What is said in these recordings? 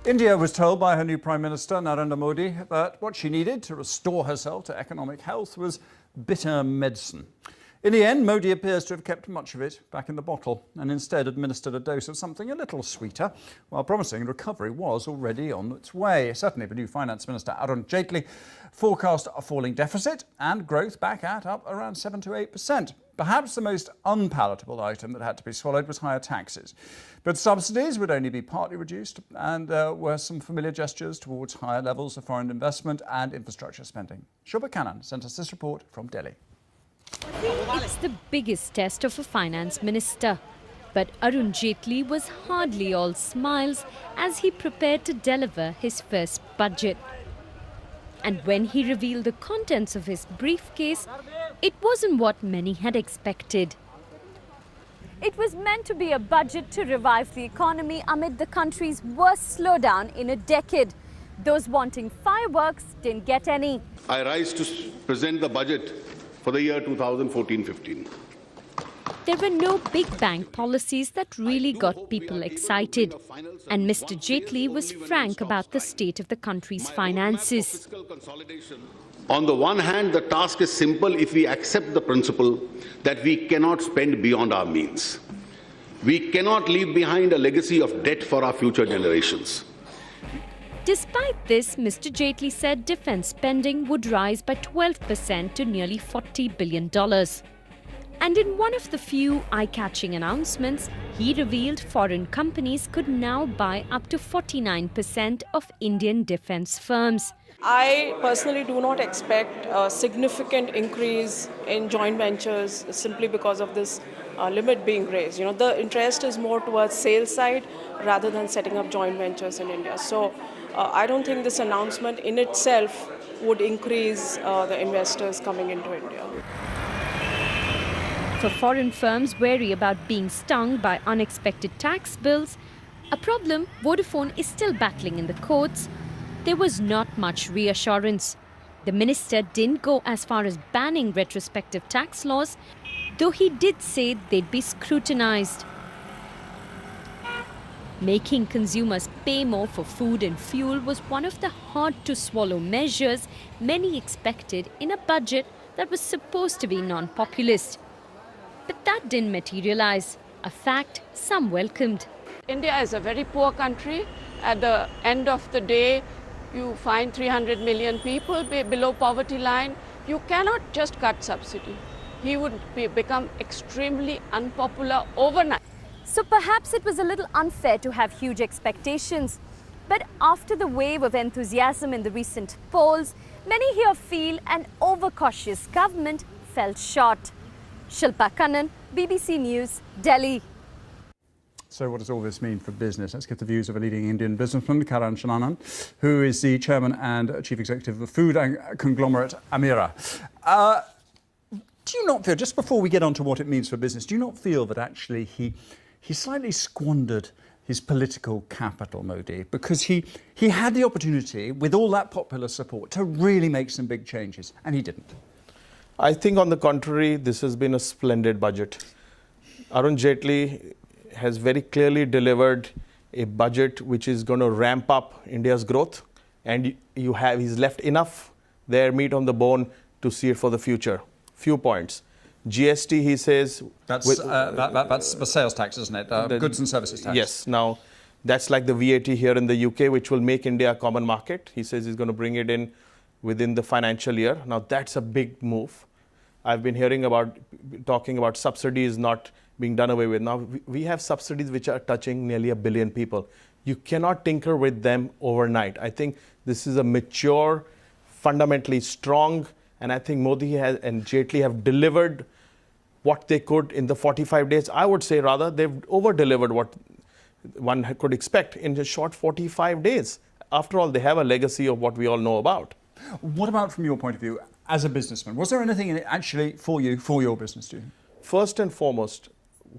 India was told by her new Prime Minister, Narendra Modi, that what she needed to restore herself to economic health was bitter medicine. In the end, Modi appears to have kept much of it back in the bottle and instead administered a dose of something a little sweeter, while promising recovery was already on its way. Certainly, the new Finance Minister, Arun Jaitley, forecast a falling deficit and growth back at up around 7 to 8%. Perhaps the most unpalatable item that had to be swallowed was higher taxes. But subsidies would only be partly reduced, and there were some familiar gestures towards higher levels of foreign investment and infrastructure spending. Shobha Kannan sent us this report from Delhi. It's the biggest test of a finance minister. But Arun Jaitley was hardly all smiles as he prepared to deliver his first budget. And when he revealed the contents of his briefcase, it wasn't what many had expected. It was meant to be a budget to revive the economy amid the country's worst slowdown in a decade. Those wanting fireworks didn't get any. I rise to present the budget for the year 2014-15. There were no big bang policies that really got people excited. And Mr. Jaitley was frank about the state of the country's finances. On the one hand, the task is simple if we accept the principle that we cannot spend beyond our means. We cannot leave behind a legacy of debt for our future generations. Despite this, Mr. Jaitley said defense spending would rise by 12% to nearly $40 billion. And in one of the few eye-catching announcements, he revealed foreign companies could now buy up to 49% of Indian defense firms. I personally do not expect a significant increase in joint ventures simply because of this limit being raised. The interest is more towards sales side rather than setting up joint ventures in India. So I don't think this announcement in itself would increase the investors coming into India. For foreign firms wary about being stung by unexpected tax bills, a problem Vodafone is still battling in the courts, there was not much reassurance. The minister didn't go as far as banning retrospective tax laws, though he did say they'd be scrutinized. Making consumers pay more for food and fuel was one of the hard-to-swallow measures many expected in a budget that was supposed to be non-populist. But that didn't materialize, a fact some welcomed. India is a very poor country. At the end of the day, you find 300 million people below poverty line. You cannot just cut subsidy. He would become extremely unpopular overnight. So perhaps it was a little unfair to have huge expectations. But after the wave of enthusiasm in the recent polls, many here feel an overcautious government fell short. Shilpa Kannan, BBC News, Delhi. So what does all this mean for business? Let's get the views of a leading Indian businessman, Karan A Chanana, who is the chairman and chief executive of the food conglomerate Amira. Do you not feel, just before we get on to what it means for business, do you not feel that actually he slightly squandered his political capital, Modi, because he had the opportunity, with all that popular support, to really make some big changes, and he didn't? I think, on the contrary, this has been a splendid budget. Arun Jaitley has very clearly delivered a budget which is going to ramp up India's growth, and he's left enough there meat on the bone to see it for the future. Few points. GST, he says... That's the sales tax, isn't it? The goods and services tax. Yes. Now, that's like the VAT here in the UK, which will make India a common market. He says he's going to bring it in within the financial year. Now, that's a big move. I've been talking about subsidies not being done away with. Now, we have subsidies which are touching nearly 1 billion people. You cannot tinker with them overnight. I think this is a mature, fundamentally strong, and I think Modi and Jaitley have delivered what they could in the 45 days. I would say, rather, they've over-delivered what one could expect in just short 45 days. After all, they have a legacy of what we all know about. What about from your point of view as a businessman? Was there anything in it actually for you, for your business too? First and foremost,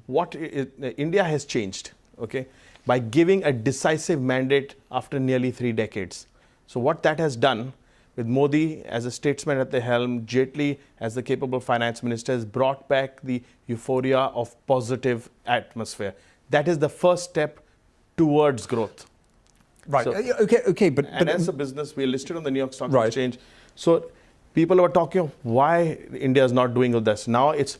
India has changed, okay, by giving a decisive mandate after nearly 3 decades. So what that has done, with Modi as a statesman at the helm, Jaitley as the capable finance minister, has brought back the euphoria of positive atmosphere. That is the first step towards growth. Right. So, Okay. But as a business, we are listed on the New York Stock Right. Exchange. So people are talking why India is not doing all this. Now it's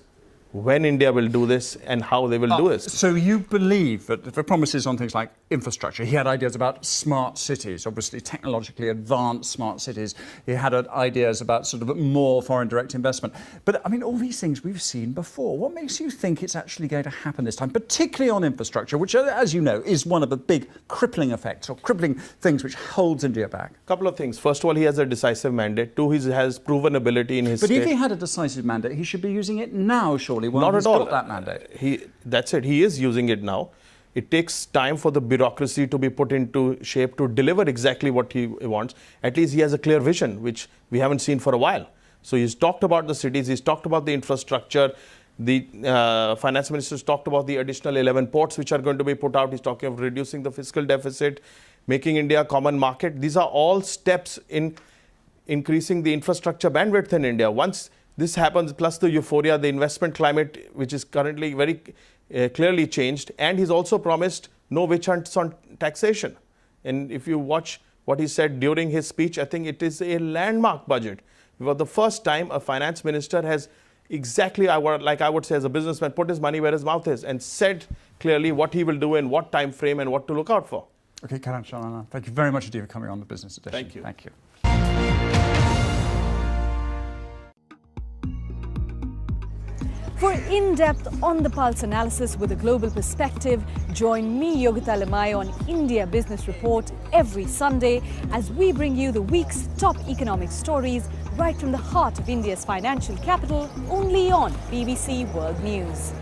when India will do this and how they will do this. So you believe that the promises on things like infrastructure, he had ideas about smart cities, obviously technologically advanced smart cities. He had ideas about sort of more foreign direct investment. But I mean, all these things we've seen before. What makes you think it's actually going to happen this time, particularly on infrastructure, which, as you know, is one of the big crippling effects or crippling things which holds India back? Couple of things. First of all, he has a decisive mandate. Two, he has proven ability in his But state. if he had a decisive mandate, he should be using it now, surely. Well, Not at all. Got that mandate. That's it. He is using it now. It takes time for the bureaucracy to be put into shape to deliver exactly what he wants. At least he has a clear vision, which we haven't seen for a while. So he's talked about the cities, he's talked about the infrastructure. The finance minister's talked about the additional 11 ports which are going to be put out. He's talking of reducing the fiscal deficit, making India a common market. These are all steps in increasing the infrastructure bandwidth in India. Once this happens, plus the euphoria, the investment climate, which is currently very clearly changed. And he's also promised no witch hunts on taxation. And if you watch what he said during his speech, I think it is a landmark budget. For the first time, a finance minister has exactly, like I would say as a businessman, put his money where his mouth is and said clearly what he will do in what time frame and what to look out for. Okay, Karan A Chanana, thank you very much indeed for coming on the Business Edition. Thank you. Thank you. For in-depth, on-the-pulse analysis with a global perspective, join me, Yogita Limai, on India Business Report every Sunday as we bring you the week's top economic stories right from the heart of India's financial capital, only on BBC World News.